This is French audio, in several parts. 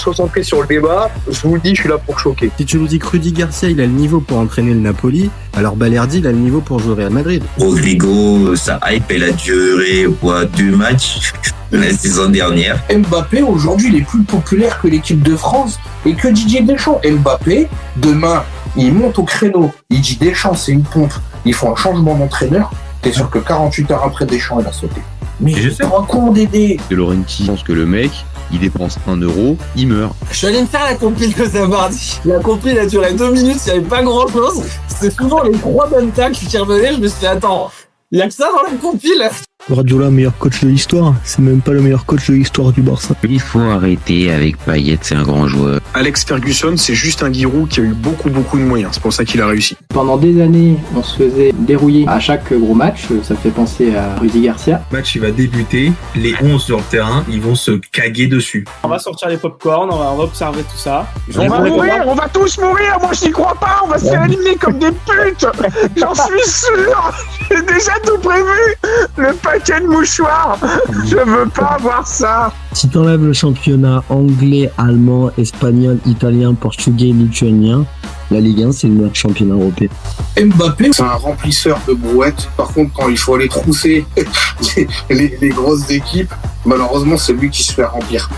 Concentré sur le débat, je vous le dis, je suis là pour choquer. Si tu nous dis que Rudy Garcia, il a le niveau pour entraîner le Napoli, alors Balerdi, il a le niveau pour jouer au Real Madrid. Rodrigo, sa hype, elle a duré 2 matchs la saison dernière. Mbappé, aujourd'hui, il est plus populaire que l'équipe de France et que Didier Deschamps. Mbappé, demain, il monte au créneau. Il dit Deschamps, c'est une pompe. Ils font un changement d'entraîneur. T'es sûr que 48 heures après, Deschamps, il a sauté. Mais je sais pas con Dédé. De Laurenti pense que le mec, il dépense 1 euro, il meurt. Je suis allé me faire la compile que ça mardi. La compile a duré 2 minutes, il n'y avait pas grand chose. C'était souvent les 3 bonnes tacles qui revenaient. Je me suis dit, attends, il y a que ça dans la compile. Guardiola, meilleur coach de l'histoire. C'est même pas le meilleur coach de l'histoire du Barça. Il faut arrêter avec Payet, c'est un grand joueur. Alex Ferguson, c'est juste un Giroud qui a eu beaucoup de moyens. C'est pour ça qu'il a réussi. Pendant des années, on se faisait dérouiller à chaque gros match. Ça fait penser à Rudy Garcia. Le match, il va débuter. Les 11 sur le terrain, ils vont se caguer dessus. On va sortir les pop-corn, on va observer tout ça. On va tous mourir. Moi, je n'y crois pas. On va se faire éliminer comme des putes. J'en suis sûr. J'ai déjà tout prévu. Le paquet de mouchoirs. Je veux pas voir ça. Si t'enlèves le championnat anglais, allemand, espagnol, italien, portugais, lituanien, la Ligue 1, c'est le meilleur championnat européen. Mbappé, c'est un remplisseur de brouettes. Par contre, quand il faut aller trousser les grosses équipes, malheureusement, c'est lui qui se fait remplir.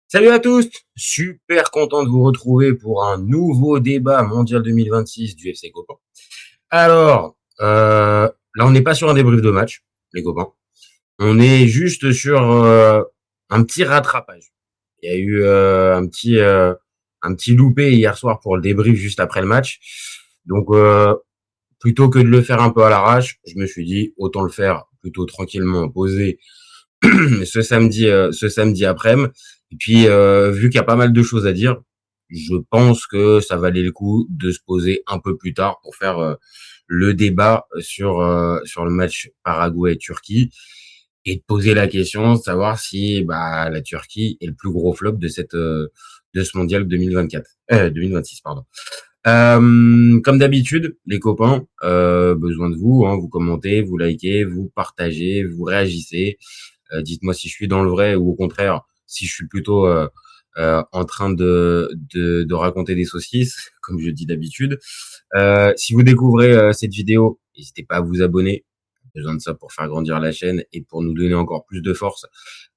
Salut à tous, super content de vous retrouver pour un nouveau débat mondial 2026 du FC Copain. Alors, là on n'est pas sur un débrief de match, les copains. On est juste sur un petit rattrapage. Il y a eu un petit loupé hier soir pour le débrief juste après le match. Donc, plutôt que de le faire un peu à l'arrache, je me suis dit autant le faire plutôt tranquillement, posé ce samedi après-midi. Et puis, vu qu'il y a pas mal de choses à dire, je pense que ça valait le coup de se poser un peu plus tard pour faire le débat sur le match Paraguay-Turquie et de poser la question de savoir si la Turquie est le plus gros flop de ce mondial 2026 pardon. Comme d'habitude, les copains, besoin de vous, vous commentez, vous likez, vous partagez, vous réagissez. Dites-moi si je suis dans le vrai ou au contraire si je suis plutôt en train de raconter des saucisses, comme je dis d'habitude. Si vous découvrez cette vidéo, n'hésitez pas à vous abonner. J'ai besoin de ça pour faire grandir la chaîne et pour nous donner encore plus de force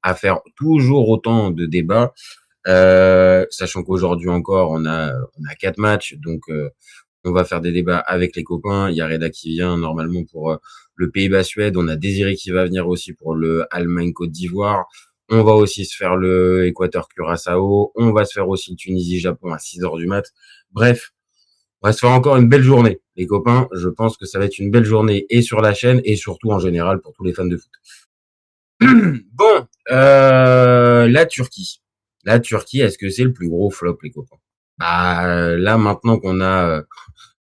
à faire toujours autant de débats. Sachant qu'aujourd'hui encore, on a 4 matchs, donc on va faire des débats avec les copains. Il y a Reda qui vient normalement pour le Pays-Bas-Suède. On a Désiré qui va venir aussi pour le Allemagne-Côte d'Ivoire. On va aussi se faire le Équateur-Curaçao. On va se faire aussi le Tunisie-Japon à 6h du mat. Bref, on va se faire encore une belle journée. Les copains, je pense que ça va être une belle journée et sur la chaîne et surtout en général pour tous les fans de foot. Bon, la Turquie. La Turquie, est-ce que c'est le plus gros flop, les copains? Là, maintenant qu'on a,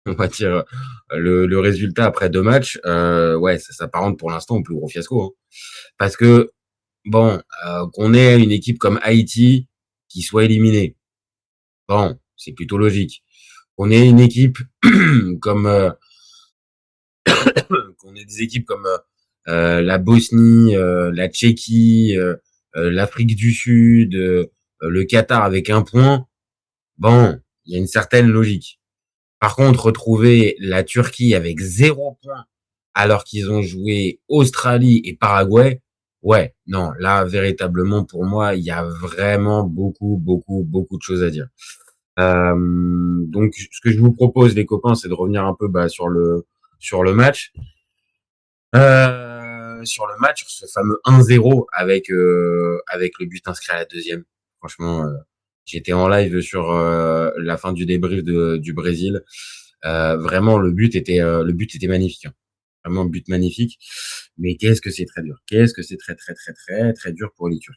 on va dire, le résultat après 2 matchs, ouais, ça s'apparente pour l'instant au plus gros fiasco. Parce que, bon, qu'on ait une équipe comme Haïti qui soit éliminée, bon, c'est plutôt logique. Qu'on ait une équipe comme, qu'on ait des équipes comme la Bosnie, la Tchéquie, l'Afrique du Sud, le Qatar avec 1 point, bon, il y a une certaine logique. Par contre, retrouver la Turquie avec 0 point alors qu'ils ont joué Australie et Paraguay, ouais, non, là, véritablement, pour moi, il y a vraiment beaucoup de choses à dire. Donc, ce que je vous propose, les copains, c'est de revenir un peu sur le match. Sur ce fameux 1-0 avec le but inscrit à la 2e. Franchement, j'étais en live sur la fin du débrief du Brésil. Vraiment, le but était magnifique. Vraiment un but magnifique. Mais qu'est-ce que c'est très dur. Qu'est-ce que c'est très dur pour les Turcs.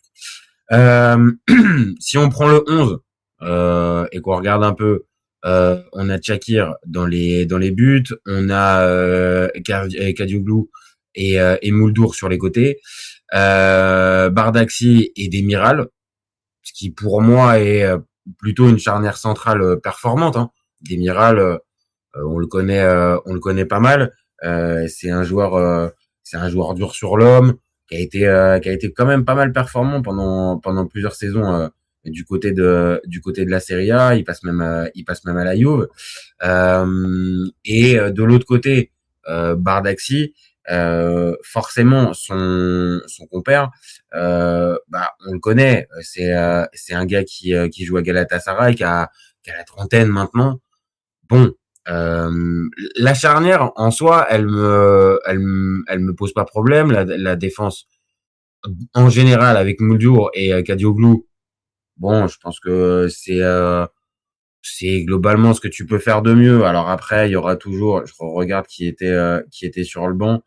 Si on prend le 11 et qu'on regarde un peu, on a Çakır dans les buts, on a Kadioglu et Muldur sur les côtés, Bardakci et Demiral, ce qui pour moi est plutôt une charnière centrale performante. Demiral, on le connaît pas mal. C'est un joueur dur sur l'homme qui a été quand même pas mal performant pendant plusieurs saisons du côté de la Serie A. Il passe même à la Juve. Et de l'autre côté, Bardghji, forcément son compère, on le connaît. C'est un gars qui joue à Galatasaray, qui a la trentaine maintenant. Bon, la charnière en soi, elle me pose pas problème. La défense en général avec Muldur et Kadioglu, bon, je pense que c'est globalement ce que tu peux faire de mieux. Alors après, il y aura toujours, je regarde qui était sur le banc,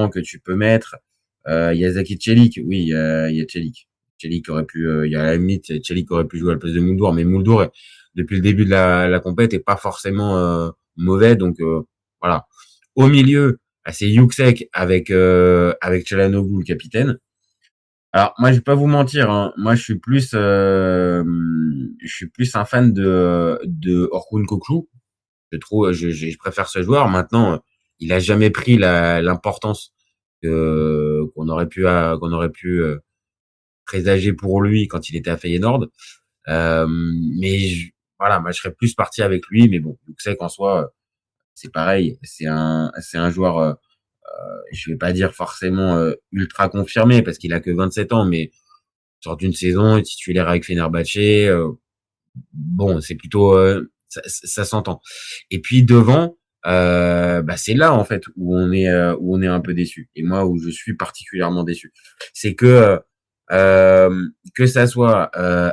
que tu peux mettre. Il y a Zaki Celik, oui, il y a Celik. Celik aurait pu, il y a la limite, Celik aurait pu jouer à la place de Muldur, mais Muldur, depuis le début de la compète, est pas forcément mauvais, donc voilà. Au milieu, c'est Yuksek avec Çalhanoğlu, le capitaine. Alors moi, je vais pas vous mentir, hein, moi je suis plus un fan de Orkun Koklu. Je préfère ce joueur. Maintenant, il a jamais pris l'importance qu'on aurait pu présager pour lui quand il était à Feyenoord. Voilà, moi je serais plus parti avec lui, mais bon, Yuksek en soi, c'est pareil, c'est un joueur, je vais pas dire forcément ultra confirmé parce qu'il a que 27 ans, mais sort d'une saison titulaire avec Fenerbahçe, bon, c'est plutôt ça s'entend. Et puis devant, c'est là en fait où on est un peu déçu. Et moi où je suis particulièrement déçu, c'est que ça soit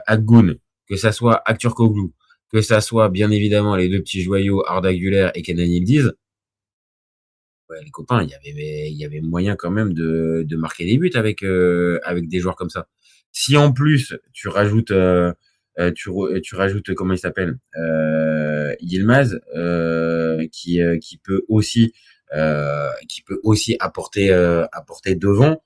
Akgun, que ça soit Aktürkoğlu, que ça soit bien évidemment les deux petits joyaux Arda Güler et Kenan Yildiz, ouais, les copains, il y avait moyen quand même de marquer des buts avec des joueurs comme ça. Si en plus tu rajoutes tu rajoutes comment il s'appelle, Yilmaz, qui peut aussi apporter devant.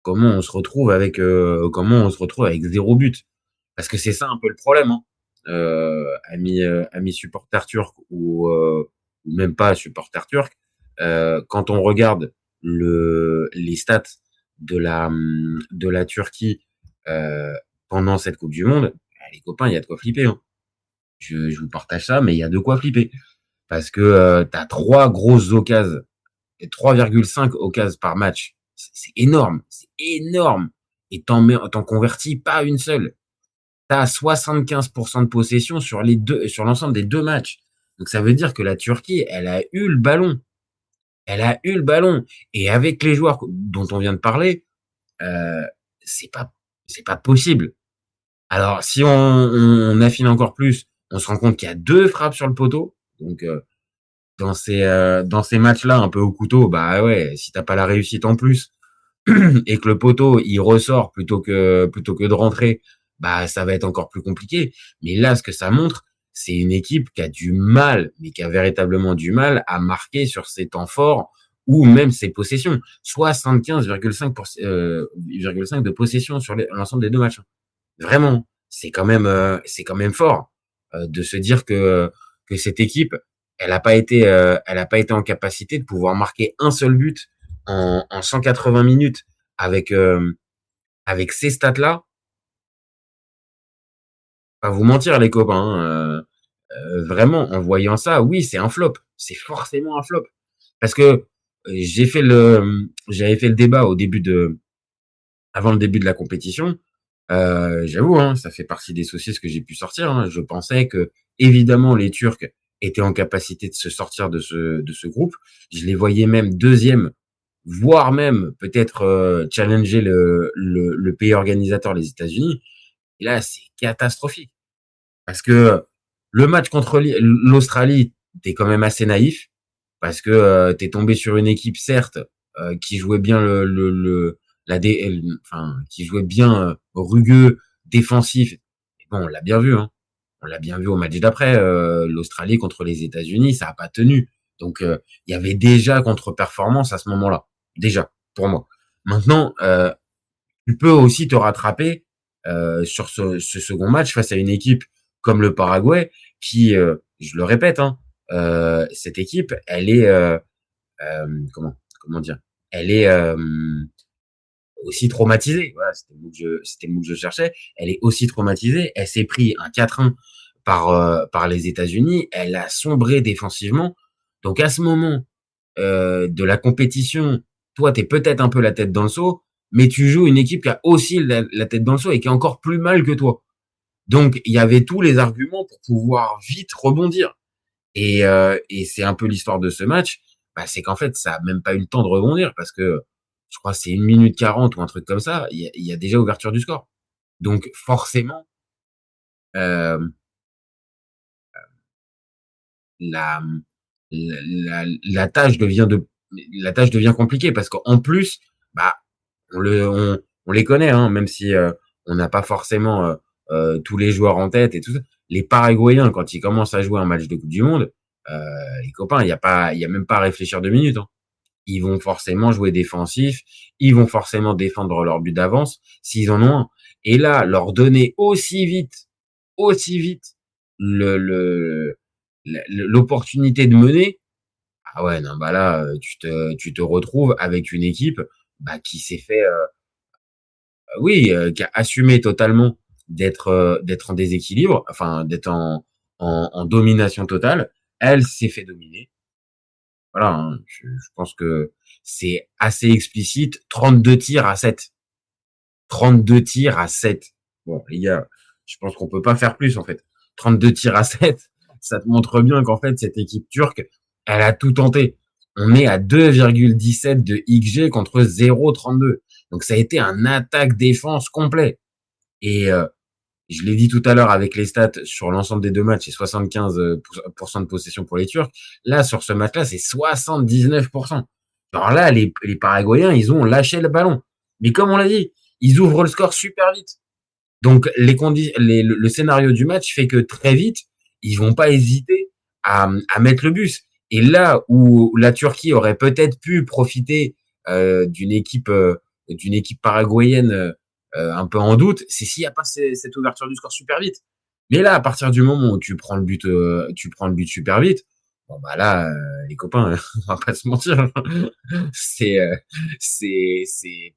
Comment on se retrouve avec 0 but? Parce que c'est ça un peu le problème, hein. Amis supporters turcs ou même pas supporters turcs, quand on regarde les stats de la Turquie pendant cette Coupe du Monde, les copains, il y a de quoi flipper, hein. Je vous partage ça, mais il y a de quoi flipper. Parce que t'as 3 grosses occasions, et 3,5 occasions par match. C'est énorme, et t'en convertis pas une seule. T'as 75% de possession sur l'ensemble des 2 matchs. Donc ça veut dire que la Turquie, elle a eu le ballon. Et avec les joueurs dont on vient de parler, c'est pas possible. Alors si on affine encore plus, on se rend compte qu'il y a 2 frappes sur le poteau. Donc dans ces matchs-là, un peu au couteau, bah ouais, si t'as pas la réussite en plus et que le poteau il ressort plutôt que de rentrer, bah ça va être encore plus compliqué. Mais là, ce que ça montre, c'est une équipe qui a du mal, mais qui a véritablement du mal à marquer sur ses temps forts ou même ses possessions. 75,5% de possession sur l'ensemble des 2 matchs. Vraiment, c'est quand même fort de se dire que cette équipe, elle a pas été en capacité de pouvoir marquer un seul but en 180 minutes avec ces stats-là. Pas vous mentir les copains, vraiment en voyant ça, oui, c'est un flop, c'est forcément un flop. Parce que j'avais fait le débat avant le début de la compétition. J'avoue, hein, ça fait partie des saucisses que j'ai pu sortir, hein. Je pensais que évidemment les Turcs étaient en capacité de se sortir de ce groupe. Je les voyais même deuxième, voire même peut-être challenger le pays organisateur, les États-Unis. Et là, c'est catastrophique. Parce que le match contre l'Australie, t'es quand même assez naïf. Parce que t'es tombé sur une équipe, certes, qui jouait bien qui jouait bien rugueux, défensif. Et bon, on l'a bien vu, hein. On l'a bien vu au match d'après. L'Australie contre les États-Unis, ça a pas tenu. Donc, il y avait déjà contre-performance à ce moment-là. Déjà, pour moi. Maintenant, tu peux aussi te rattraper sur ce second match face à une équipe comme le Paraguay, qui, je le répète, hein, cette équipe, elle est, comment dire, elle est aussi traumatisée. Voilà, c'était le mot que je cherchais. Elle est aussi traumatisée. Elle s'est pris un 4-1 par les États-Unis. Elle a sombré défensivement. Donc à ce moment de la compétition, toi, t'es peut-être un peu la tête dans le seau, mais tu joues une équipe qui a aussi la tête dans le seau et qui est encore plus mal que toi. Donc il y avait tous les arguments pour pouvoir vite rebondir. Et c'est un peu l'histoire de ce match. Bah, c'est qu'en fait, ça a même pas eu le temps de rebondir parce que je crois que c'est 1 minute 40 ou un truc comme ça. Il y a déjà ouverture du score. Donc forcément, la tâche devient compliquée parce qu'en plus, bah, on les connaît, hein, même si on n'a pas forcément tous les joueurs en tête et tout ça. Les Paraguayens, quand ils commencent à jouer un match de Coupe du Monde, les copains, il y a même pas à réfléchir 2 minutes, hein. Ils vont forcément jouer défensif, ils vont forcément défendre leur but d'avance s'ils en ont un. Et là, leur donner aussi vite l'opportunité de mener, ah ouais, non, bah là, tu te retrouves avec une équipe, bah, qui s'est fait, qui a assumé totalement d'être en déséquilibre, enfin, d'être en domination totale. Elle s'est fait dominer. Voilà, hein, je pense que c'est assez explicite. 32 tirs à 7. 32 tirs à 7. Bon, les gars, je pense qu'on peut pas faire plus, en fait. 32 tirs à 7, ça te montre bien qu'en fait, cette équipe turque, elle a tout tenté. On est à 2,17 de XG contre 0,32. Donc, ça a été un attaque-défense complet. Et je l'ai dit tout à l'heure avec les stats sur l'ensemble des deux matchs, c'est 75% de possession pour les Turcs. Là, sur ce match-là, c'est 79%. Alors là, les Paraguayens, ils ont lâché le ballon. Mais comme on l'a dit, ils ouvrent le score super vite. Donc, le scénario du match fait que très vite, ils vont pas hésiter à mettre le bus. Et là où la Turquie aurait peut-être pu profiter d'une équipe paraguayenne un peu en doute, c'est s'il n'y a pas cette ouverture du score super vite. Mais là, à partir du moment où tu prends le but super vite, bon bah là, les copains, on va pas se mentir, c'est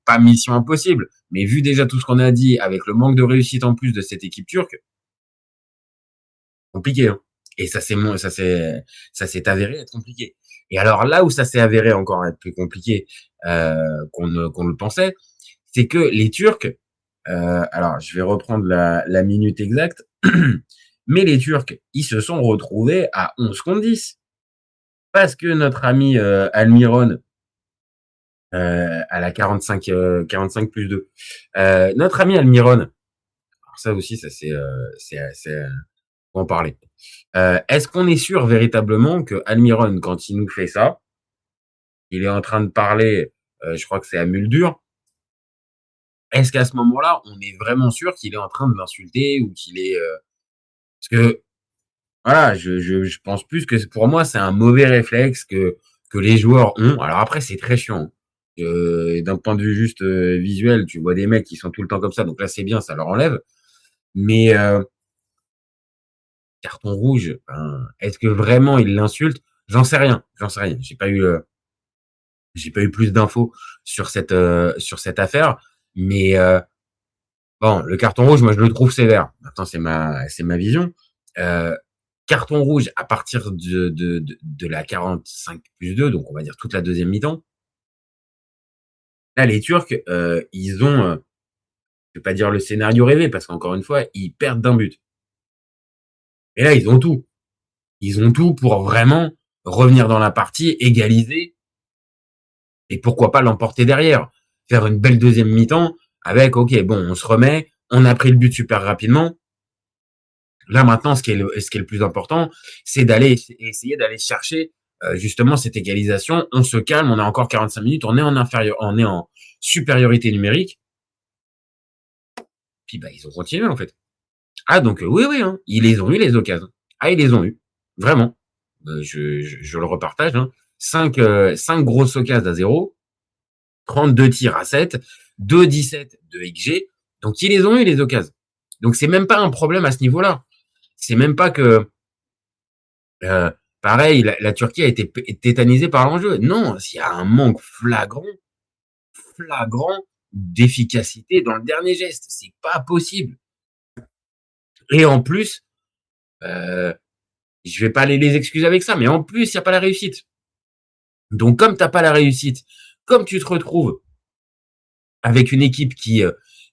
pas mission impossible. Mais vu déjà tout ce qu'on a dit, avec le manque de réussite en plus de cette équipe turque, compliqué, hein. Et ça s'est avéré être compliqué. Et alors là où ça s'est avéré encore être plus compliqué qu'on le pensait, c'est que les Turcs, alors je vais reprendre la minute exacte, mais les Turcs, ils se sont retrouvés à 11 contre 10. Parce que notre ami Almiron, à la 45 plus 2, notre ami Almiron, alors ça aussi, ça c'est faut en parler. Est-ce qu'on est sûr véritablement que Almiron, quand il nous fait ça, il est en train de parler, je crois que c'est à Muldur, est-ce qu'à ce moment-là, on est vraiment sûr qu'il est en train de l'insulter ou qu'il est... Parce que, voilà, je pense plus que pour moi, c'est un mauvais réflexe que les joueurs ont. Alors après, c'est très chiant. D'un point de vue juste visuel, tu vois des mecs qui sont tout le temps comme ça, donc là, c'est bien, ça leur enlève. Mais carton rouge, est-ce que vraiment il l'insulte? J'en sais rien. J'ai pas eu plus d'infos sur cette affaire. Mais bon, le carton rouge, moi je le trouve sévère. Maintenant, c'est ma vision. Carton rouge à partir de la 45 plus 2, donc on va dire toute la deuxième mi-temps. Là, les Turcs, ils ont, je vais pas dire le scénario rêvé, parce qu'encore une fois, ils perdent d'un but. Et là, ils ont tout. Ils ont tout pour vraiment revenir dans la partie, égaliser, et pourquoi pas l'emporter derrière. Faire une belle deuxième mi-temps avec, ok, bon, on se remet, on a pris le but super rapidement. Là, maintenant, ce qui est le plus important, c'est essayer d'aller chercher justement cette égalisation. On se calme, on a encore 45 minutes, on est en supériorité numérique. Puis, bah, ils ont continué, en fait. Ah, donc, oui, hein, ils les ont eu, les occasions. Ah, ils les ont eu. Vraiment. Je le repartage, hein. 5 grosses occasions à 0. 32 tirs à 7, 2,17 de XG. Donc, ils les ont eu, les occasions. Donc, c'est même pas un problème à ce niveau-là. C'est même pas que pareil, la Turquie a été tétanisée par l'enjeu. Non, il y a un manque flagrant d'efficacité dans le dernier geste. C'est pas possible. Et en plus, je vais pas aller les excuser avec ça, mais en plus, il n'y a pas la réussite. Donc, comme t'as pas la réussite, comme tu te retrouves avec une équipe qui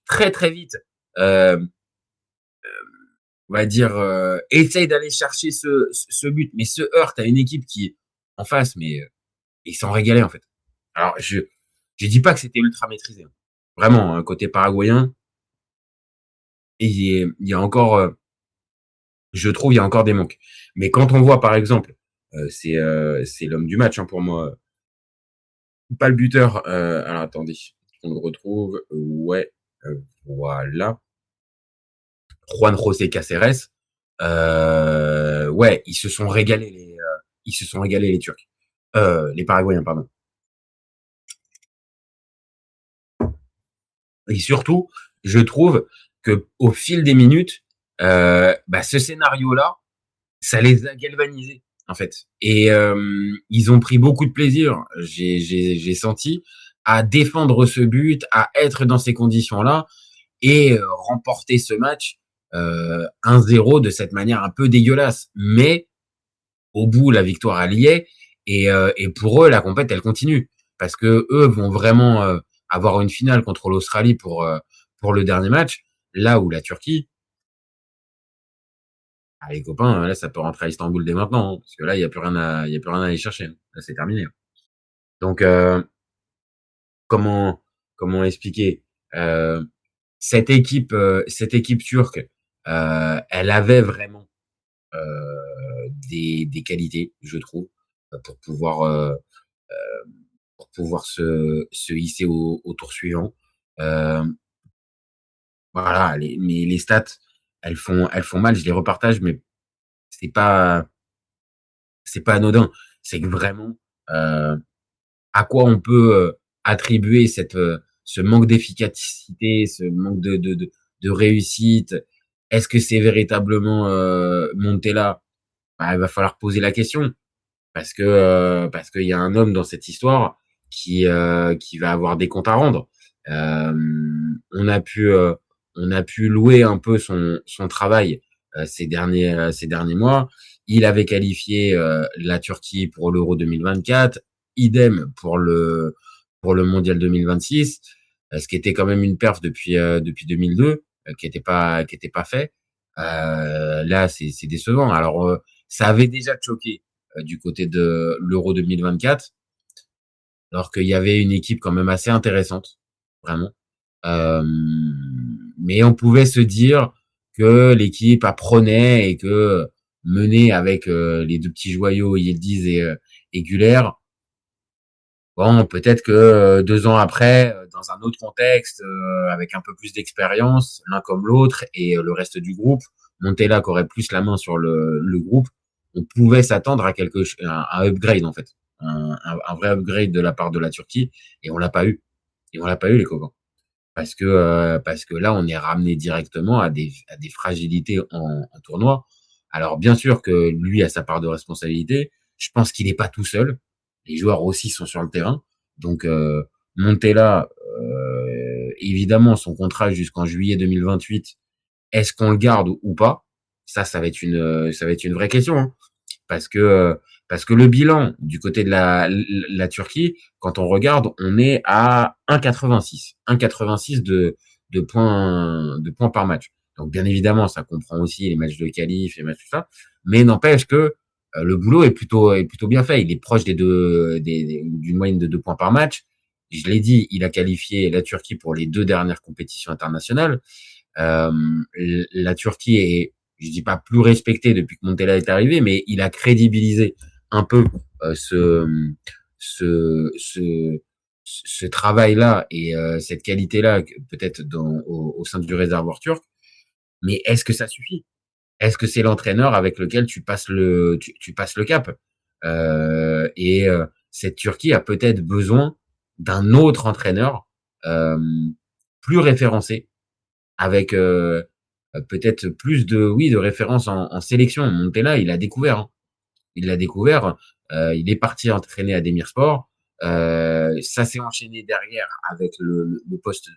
très très vite, on va dire, essaye d'aller chercher ce but, mais se heurte à une équipe qui est en face, mais ils s'en régalaient en fait. Alors, je dis pas que c'était ultra maîtrisé. Vraiment, hein, côté paraguayen, et il y a encore, je trouve, il y a encore des manques. Mais quand on voit, par exemple, c'est l'homme du match hein, pour moi, pas le buteur. Alors attendez, on le retrouve. Ouais, voilà. Juan José Cáceres. Ouais, ils se sont régalés les Turcs, les Paraguayens, pardon. Et surtout, je trouve que au fil des minutes, ce scénario-là, ça les a galvanisés en fait. Et ils ont pris beaucoup de plaisir. J'ai senti à défendre ce but, à être dans ces conditions-là et remporter ce match 1-0 de cette manière un peu dégueulasse. Mais au bout, la victoire elle y est et pour eux, la compète elle continue parce que eux vont vraiment avoir une finale contre l'Australie pour le dernier match, là où la Turquie, les copains, là ça peut rentrer à Istanbul dès maintenant, hein, parce que là il y a plus rien à aller chercher. Là c'est terminé. Donc comment expliquer cette équipe turque, elle avait vraiment des qualités, je trouve, pour pouvoir se hisser au tour suivant. Voilà, mais les stats, elles font mal. Je les repartage, mais c'est pas anodin. C'est que vraiment, à quoi on peut attribuer ce manque d'efficacité, ce manque de réussite. Est-ce que c'est véritablement Montella? Il va falloir poser la question parce qu'il y a un homme dans cette histoire qui va avoir des comptes à rendre. On a pu louer un peu son travail ces derniers mois. Il avait qualifié la Turquie pour l'Euro 2024, idem pour le Mondial 2026, ce qui était quand même une perf depuis 2002, qui était pas fait. Là, c'est décevant. Alors, ça avait déjà choqué du côté de l'Euro 2024, alors qu'il y avait une équipe quand même assez intéressante, vraiment. Mais on pouvait se dire que l'équipe apprenait et que menée avec les deux petits joyaux Yildiz et Güler, bon, peut-être que 2 ans après, dans un autre contexte, avec un peu plus d'expérience, l'un comme l'autre, et le reste du groupe, Montella qui aurait plus la main sur le groupe, on pouvait s'attendre à un upgrade en fait, un vrai upgrade de la part de la Turquie, et on l'a pas eu. Et on l'a pas eu les copains. Parce que là, on est ramené directement à des fragilités en tournoi. Alors bien sûr que lui a sa part de responsabilité. Je pense qu'il n'est pas tout seul. Les joueurs aussi sont sur le terrain. Donc Montella, évidemment, son contrat jusqu'en juillet 2028. Est-ce qu'on le garde ou pas? Ça va être une vraie question. Hein. Parce que le bilan du côté de la Turquie, quand on regarde, on est à 1,86 de points par match. Donc bien évidemment, ça comprend aussi les matchs de qualif, les matchs tout ça, mais n'empêche que le boulot est plutôt bien fait. Il est proche d'une moyenne de 2 points par match. Je l'ai dit, il a qualifié la Turquie pour les 2 dernières compétitions internationales. La Turquie est, je dis pas plus respectée depuis que Montella est arrivé, mais il a crédibilisé un peu ce travail-là et cette qualité-là, peut-être au sein du réservoir turc. Mais est-ce que ça suffit? Est-ce que c'est l'entraîneur avec lequel tu passes le cap? Cette Turquie a peut-être besoin d'un autre entraîneur plus référencé, avec peut-être plus de références en sélection. Montella, il l'a découvert. Hein. Il l'a découvert. Il est parti entraîner à Demirspor. Ça s'est enchaîné derrière avec le poste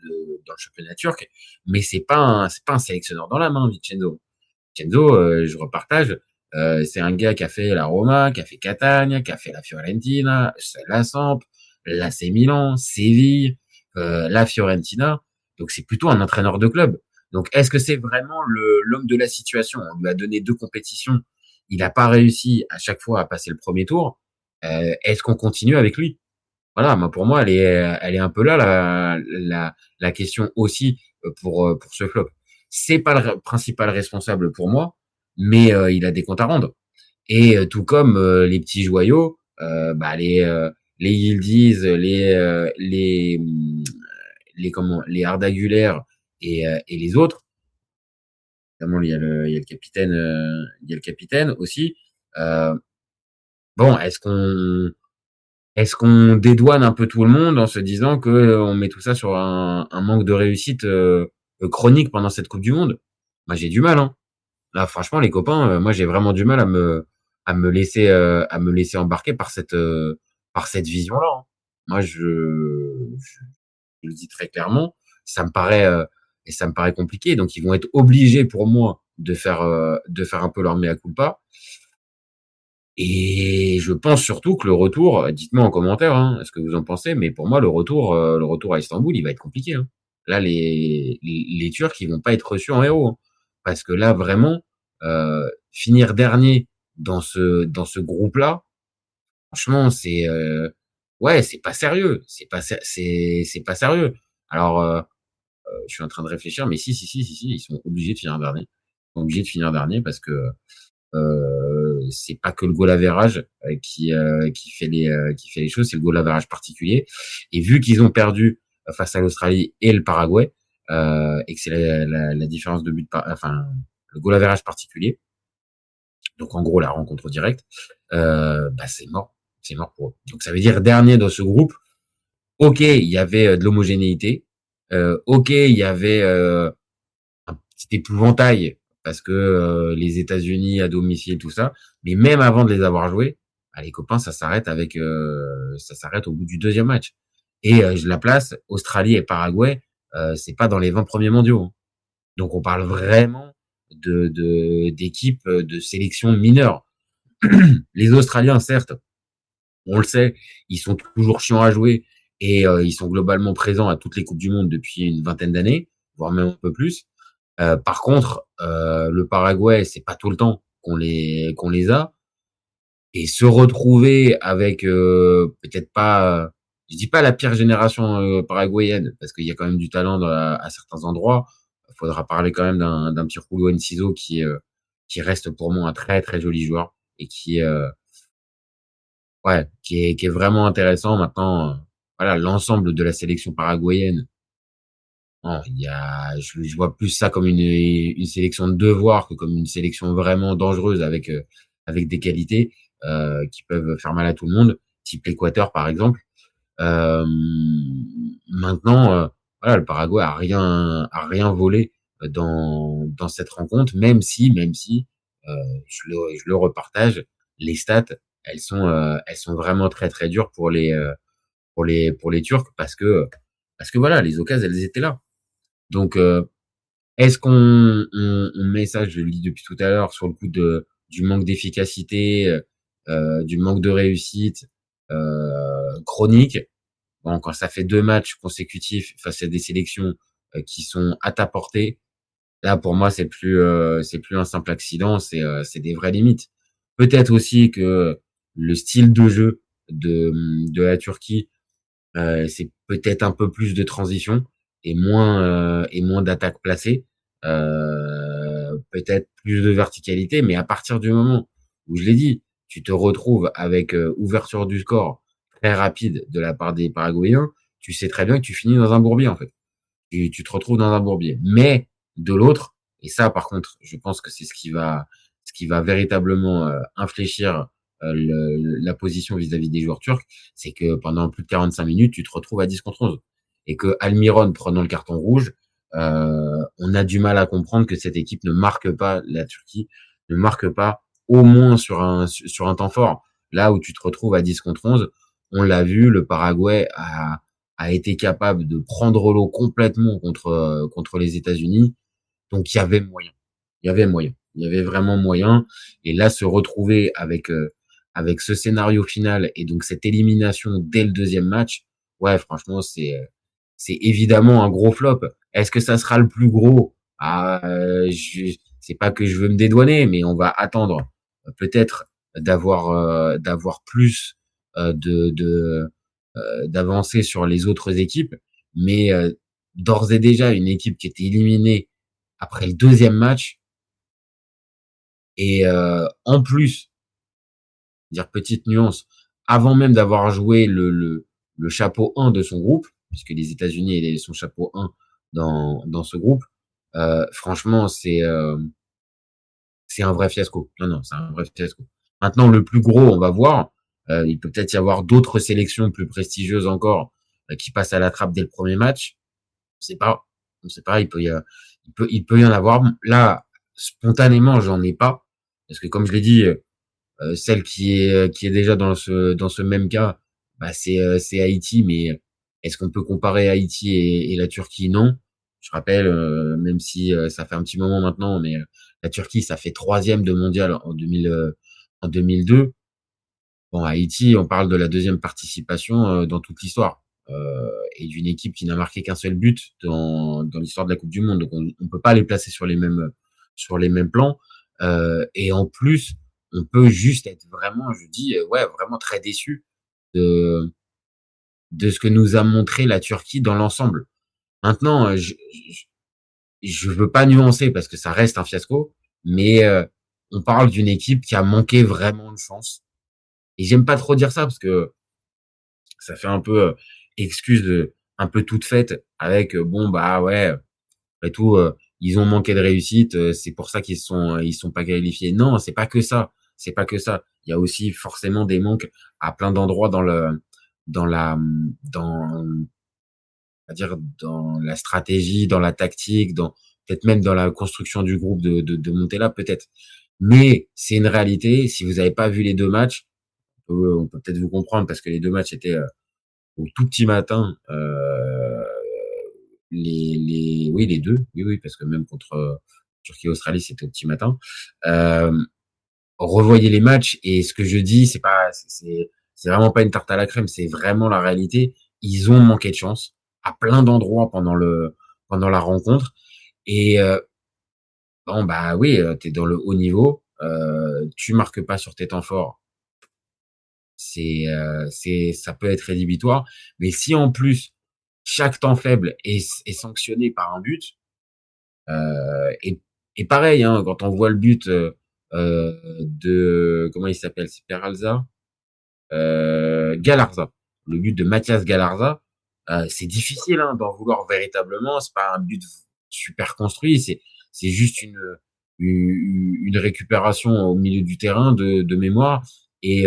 dans le championnat turc, mais c'est pas un sélectionneur dans la main, Vincenzo. Vincenzo, je repartage. C'est un gars qui a fait la Roma, qui a fait Catania, qui a fait la Fiorentina, la Samp, l'AC Milan, Séville, la Fiorentina. Donc c'est plutôt un entraîneur de club. Donc est-ce que c'est vraiment l'homme de la situation? On lui a donné 2 compétitions. Il n'a pas réussi à chaque fois à passer le premier tour. Est-ce qu'on continue avec lui? Voilà, pour moi, elle est un peu là la question aussi pour ce flop. C'est pas le principal responsable pour moi, mais il a des comptes à rendre. Et tout comme les petits joyaux, les Yildiz, les Arda Güler et les autres. Évidemment, il y a le capitaine aussi. Bon, est-ce qu'on dédouane un peu tout le monde en se disant que on met tout ça sur un manque de réussite chronique pendant cette Coupe du Monde? Moi, j'ai du mal, hein. Là, franchement, les copains, moi, j'ai vraiment du mal à me laisser embarquer par cette vision-là. Hein. Moi, je le dis très clairement, ça me paraît compliqué. Donc, ils vont être obligés pour moi de faire un peu leur mea culpa. Et je pense surtout que le retour, dites-moi en commentaire ce que vous en pensez, mais pour moi le retour à Istanbul, il va être compliqué. Hein. Là, les Turcs, ils vont pas être reçus en héros, hein, parce que là vraiment finir dernier dans ce groupe-là, franchement, c'est pas sérieux, c'est pas sérieux. Alors je suis en train de réfléchir, mais si, ils sont obligés de finir dernier. Ils sont obligés de finir dernier parce que c'est pas que le goal average qui fait les choses, c'est le goal average particulier. Et vu qu'ils ont perdu face à l'Australie et le Paraguay, et que c'est la différence de but, le goal average particulier, donc en gros la rencontre directe, c'est mort pour eux. Donc ça veut dire dernier dans ce groupe. Ok, il y avait de l'homogénéité. Ok, il y avait un petit épouvantail parce que les États-Unis à domicile, tout ça. Mais même avant de les avoir joués, les copains, ça s'arrête au bout du 2e match. Et je la place, Australie et Paraguay, c'est pas dans les 20 premiers mondiaux. Hein. Donc on parle vraiment d'équipes de sélection mineure. Les Australiens, certes, on le sait, ils sont toujours chiants à jouer et ils sont globalement présents à toutes les Coupes du Monde depuis une 20aine d'années, voire même un peu plus. Par contre, le Paraguay, c'est pas tout le temps qu'on les a, et se retrouver avec peut-être pas, je dis pas la pire génération paraguayenne, parce qu'il y a quand même du talent à certains endroits. Il faudra parler quand même d'un petit Julio Enciso qui reste pour moi un très très joli joueur et qui est vraiment intéressant. Maintenant, voilà, l'ensemble de la sélection paraguayenne. Non, je vois plus ça comme une sélection de devoir que comme une sélection vraiment dangereuse avec des qualités qui peuvent faire mal à tout le monde, type l'Équateur par exemple. Maintenant, voilà, le Paraguay a rien volé dans cette rencontre, même si je le repartage, les stats elles sont vraiment très très dures pour les Turcs parce que voilà, les occasions elles étaient là. Donc, est-ce qu'on met ça, je le dis depuis tout à l'heure, sur le coup du manque d'efficacité, du manque de réussite chronique. Bon, quand ça fait 2 matchs consécutifs face à des sélections qui sont à ta portée, là pour moi c'est plus un simple accident, c'est des vraies limites. Peut-être aussi que le style de jeu de la Turquie, c'est peut-être un peu plus de transition et moins d'attaque placée, peut-être plus de verticalité, mais à partir du moment où, je l'ai dit, tu te retrouves avec ouverture du score très rapide de la part des Paraguayens, tu sais très bien que tu finis dans un bourbier en fait. Tu te retrouves dans un bourbier. Mais de l'autre, et ça par contre, je pense que c'est ce qui va véritablement infléchir la position vis-à-vis des joueurs turcs, c'est que pendant plus de 45 minutes, tu te retrouves à 10 contre 11. Et que Almiron prenant le carton rouge, on a du mal à comprendre que cette équipe ne marque pas, la Turquie ne marque pas au moins sur un temps fort. Là où tu te retrouves à 10 contre 11, on l'a vu, le Paraguay a été capable de prendre l'eau complètement contre les États-Unis. Donc il y avait moyen. Il y avait vraiment moyen. Et là, se retrouver avec ce scénario final et donc cette élimination dès le deuxième match, ouais, franchement, c'est évidemment un gros flop. Est-ce que ça sera le plus gros? C'est pas que je veux me dédouaner, mais on va attendre peut-être d'avoir plus d'avancer sur les autres équipes, mais d'ores et déjà une équipe qui était éliminée après le deuxième match et en plus, dire petite nuance, avant même d'avoir joué le chapeau 1 de son groupe, puisque les États-Unis sont chapeau 1 dans ce groupe, franchement, c'est un vrai fiasco. Non, c'est un vrai fiasco. Maintenant, le plus gros, on va voir. Il peut peut-être y avoir d'autres sélections plus prestigieuses encore qui passent à la trappe dès le premier match. On sait pas. Il peut y en avoir. Là, spontanément, j'en ai pas, parce que comme je l'ai dit, celle qui est déjà dans ce même cas, bah c'est Haïti. Mais est-ce qu'on peut comparer Haïti et la Turquie? Non. Je rappelle, même si ça fait un petit moment maintenant, mais la Turquie, ça fait 3e de mondial en 2002. Bon, Haïti, on parle de la 2e participation dans toute l'histoire et d'une équipe qui n'a marqué qu'un seul but dans l'histoire de la Coupe du Monde. Donc, on peut pas les placer sur les mêmes plans. Et en plus, on peut juste être vraiment, je dis, ouais, vraiment très déçu de ce que nous a montré la Turquie dans l'ensemble. Maintenant, je veux pas nuancer parce que ça reste un fiasco, mais on parle d'une équipe qui a manqué vraiment de chance. Et j'aime pas trop dire ça parce que ça fait un peu excuse un peu toute faite avec bon bah ouais, après tout ils ont manqué de réussite, c'est pour ça qu'ils sont pas qualifiés. Non, c'est pas que ça, Il y a aussi forcément des manques à plein d'endroits dans on va dire dans la stratégie, dans la tactique, peut-être même dans la construction du groupe de Montella, peut-être. Mais c'est une réalité. Si vous n'avez pas vu les 2 matchs, on peut peut-être vous comprendre parce que les 2 matchs étaient au tout petit matin. Les 2, oui, parce que même contre Turquie et Australie, c'était au petit matin. Revoyez les matchs et ce que je dis, c'est vraiment pas une tarte à la crème, c'est vraiment la réalité. Ils ont manqué de chance à plein d'endroits pendant la rencontre et bon bah oui, t'es dans le haut niveau, tu marques pas sur tes temps forts, ça peut être rédhibitoire. Mais si en plus chaque temps faible est sanctionné par un but, et pareil, hein, quand on voit le but de comment il s'appelle, c'est Peralza, Galarza, le but de Mathias Galarza, c'est difficile d'en vouloir véritablement. C'est pas un but super construit, c'est juste une récupération au milieu du terrain de mémoire et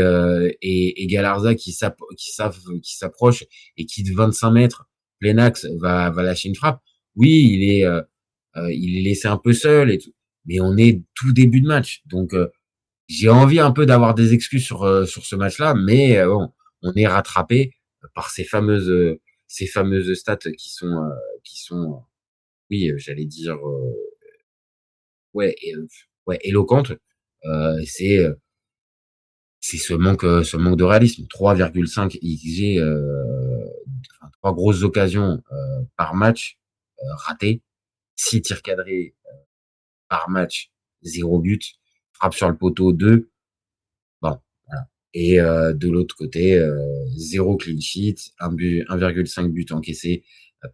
Galarza qui s'approche et qui de 25 mètres plein axe va lâcher une frappe. Oui, il est laissé un peu seul et tout, mais on est tout début de match, donc j'ai envie un peu d'avoir des excuses sur ce match-là, mais bon, on est rattrapé par ces fameuses stats qui sont oui, j'allais dire ouais éloquentes. C'est ce manque de réalisme. 3,5 XG, 3 grosses occasions par match ratées, 6 tirs cadrés par match, 0 but, frappe sur le poteau 2. Bon, voilà. Et de l'autre côté, 0 clean sheet, 1,5 but encaissé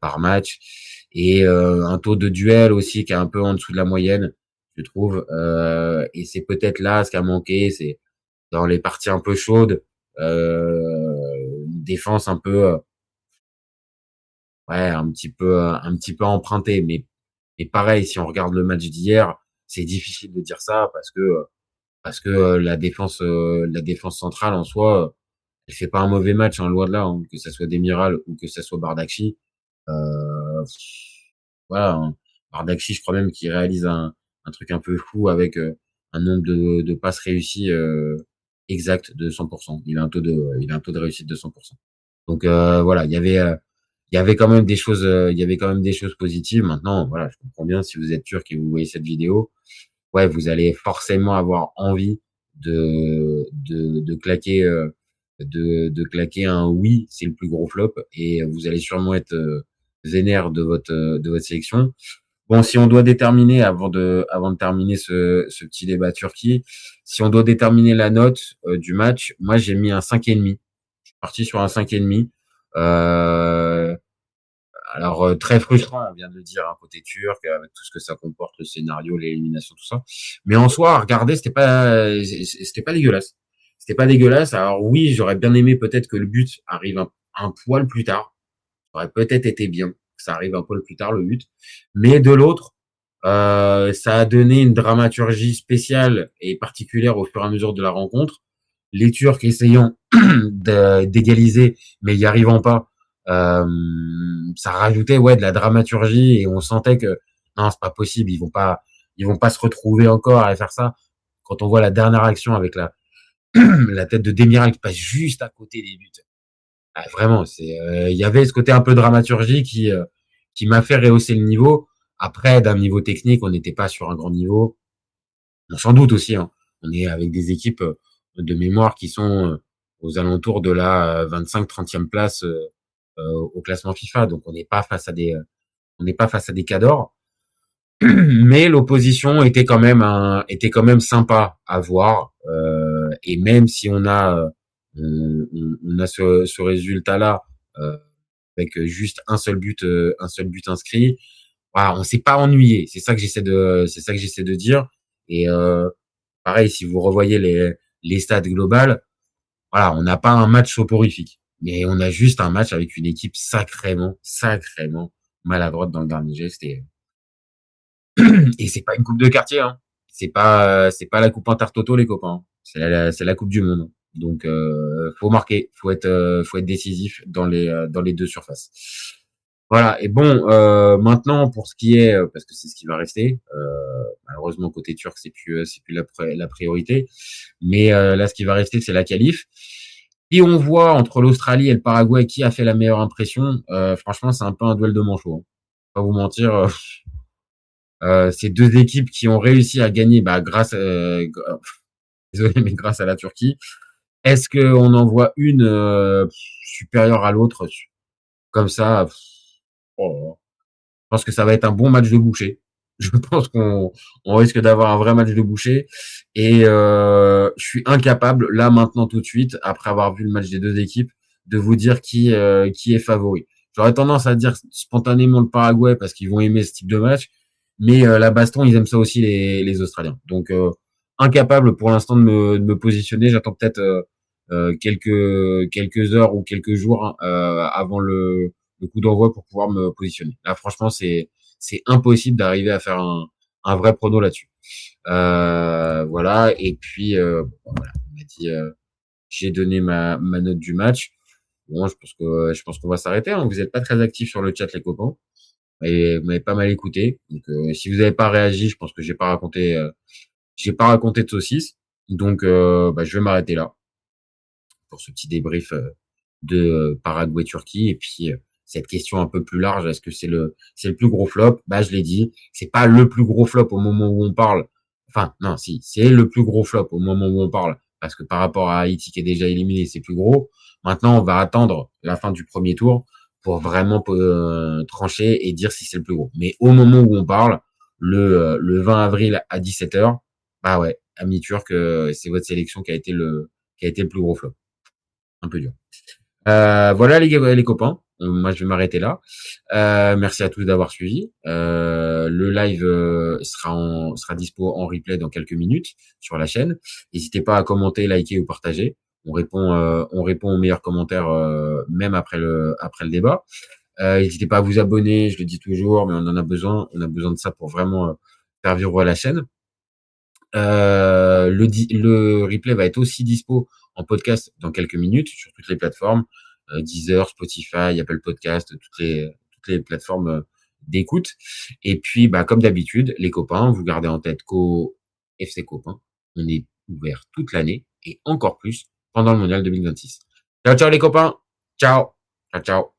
par match et un taux de duel aussi qui est un peu en dessous de la moyenne, je trouve. Et c'est peut-être là ce qui a manqué, c'est dans les parties un peu chaudes, une défense un peu ouais, un petit peu emprunté, mais pareil, si on regarde le match d'hier, c'est difficile de dire ça parce que la défense centrale en soi, elle fait pas un mauvais match, loin de là, que ça soit Demiral ou que ça soit Bardakchi. Ouais, voilà, Bardakchi, je crois même qu'il réalise un truc un peu fou avec un nombre de passes réussies exact de 100%. Il a un taux de réussite de 100%. Donc voilà, il y avait quand même des choses, il y avait quand même des choses positives. Maintenant, voilà, je comprends bien si vous êtes turc et vous voyez cette vidéo, ouais, vous allez forcément avoir envie de claquer, de claquer un oui, c'est le plus gros flop, et vous allez sûrement être vénère de votre sélection. Bon, si on doit déterminer avant de terminer ce petit débat Turquie, si on doit déterminer la note du match, moi j'ai mis un 5,5. Je suis parti sur un 5,5. Alors très frustrant, on vient de le dire, hein, côté turc, avec tout ce que ça comporte, le scénario, l'élimination, tout ça. Mais en soi, regardez, c'était pas dégueulasse. C'était pas dégueulasse. Alors oui, j'aurais bien aimé peut-être que le but arrive un poil plus tard. Ça aurait peut-être été bien que ça arrive un poil plus tard, le but. Mais de l'autre, ça a donné une dramaturgie spéciale et particulière au fur et à mesure de la rencontre. Les Turcs essayant d'égaliser, mais y arrivant pas, ça rajoutait de la dramaturgie, et on sentait que non, c'est pas possible, ils vont pas se retrouver encore à faire ça. Quand on voit la dernière action avec la tête de Demiral qui passe juste à côté des buts. Ah, vraiment, il y avait ce côté un peu dramaturgie qui m'a fait rehausser le niveau. Après, d'un niveau technique, on n'était pas sur un grand niveau. Bon, sans doute aussi, hein. On est avec des équipes de mémoire qui sont aux alentours de la 25-30e place au classement FIFA. Donc, on n'est pas face à des cadors. Mais l'opposition était quand même sympa à voir. Et même si on a ce résultat-là avec juste un seul but inscrit, voilà, on s'est pas ennuyé. C'est ça que j'essaie de dire. Et pareil, si vous revoyez les stats globales, voilà, on n'a pas un match soporifique, mais on a juste un match avec une équipe sacrément maladroite dans le dernier geste. Et c'est pas une coupe de quartier, hein. C'est pas la coupe Intertoto, les copains. C'est la coupe du monde. Donc faut marquer, faut être décisif dans les deux surfaces. Voilà. Et bon, maintenant pour ce qui est, parce que c'est ce qui va rester, malheureusement côté turc c'est plus la priorité, mais là ce qui va rester c'est la qualif. Et on voit entre l'Australie et le Paraguay qui a fait la meilleure impression. Franchement, c'est un peu un duel de manchots, hein. Pas vous mentir. Ces deux équipes qui ont réussi à gagner, grâce à la Turquie. Est-ce qu'on en voit une supérieure à l'autre comme ça? Je pense que ça va être un bon match de boucher. Je pense qu'on risque d'avoir un vrai match de boucher. Et je suis incapable, là, maintenant, tout de suite, après avoir vu le match des deux équipes, de vous dire qui est favori. J'aurais tendance à dire spontanément le Paraguay parce qu'ils vont aimer ce type de match. Mais la baston, ils aiment ça aussi, les Australiens. Donc, incapable pour l'instant de me positionner. J'attends peut-être quelques heures ou quelques jours avant le coup d'envoi pour pouvoir me positionner. Là, franchement, c'est impossible d'arriver à faire un vrai prono là-dessus. Voilà. Et puis, voilà, on m'a dit, j'ai donné ma note du match. Bon, je pense qu'on va s'arrêter, hein. Vous n'êtes pas très actifs sur le chat, les copains. Et vous m'avez pas mal écouté. Donc, si vous n'avez pas réagi, je pense que j'ai pas raconté de saucisse. Donc, je vais m'arrêter là pour ce petit débrief de Paraguay-Turquie. Et puis, cette question un peu plus large, est-ce que c'est le plus gros flop? Je l'ai dit, c'est pas le plus gros flop au moment où on parle. Enfin, non, si, c'est le plus gros flop au moment où on parle, parce que par rapport à Haïti qui est déjà éliminé, c'est plus gros. Maintenant, on va attendre la fin du premier tour pour vraiment trancher et dire si c'est le plus gros. Mais au moment où on parle, le 20 avril à 17h, ouais, ami turc, c'est votre sélection qui a été le plus gros flop. Un peu dur. Voilà les copains. Moi je vais m'arrêter là. Merci à tous d'avoir suivi. Le live sera dispo en replay dans quelques minutes sur la chaîne. N'hésitez pas à commenter, liker ou partager. On répond aux meilleurs commentaires même après le débat. N'hésitez pas à vous abonner, je le dis toujours, mais on en a besoin. On a besoin de ça pour vraiment faire vivre la chaîne. Le replay va être aussi dispo en podcast dans quelques minutes sur toutes les plateformes, Deezer, Spotify, Apple Podcast, toutes les plateformes d'écoute. Et puis, comme d'habitude, les copains, vous gardez en tête qu'au FC Copain, on est ouvert toute l'année et encore plus pendant le mondial 2026. Ciao, ciao les copains. Ciao. Ciao, ciao.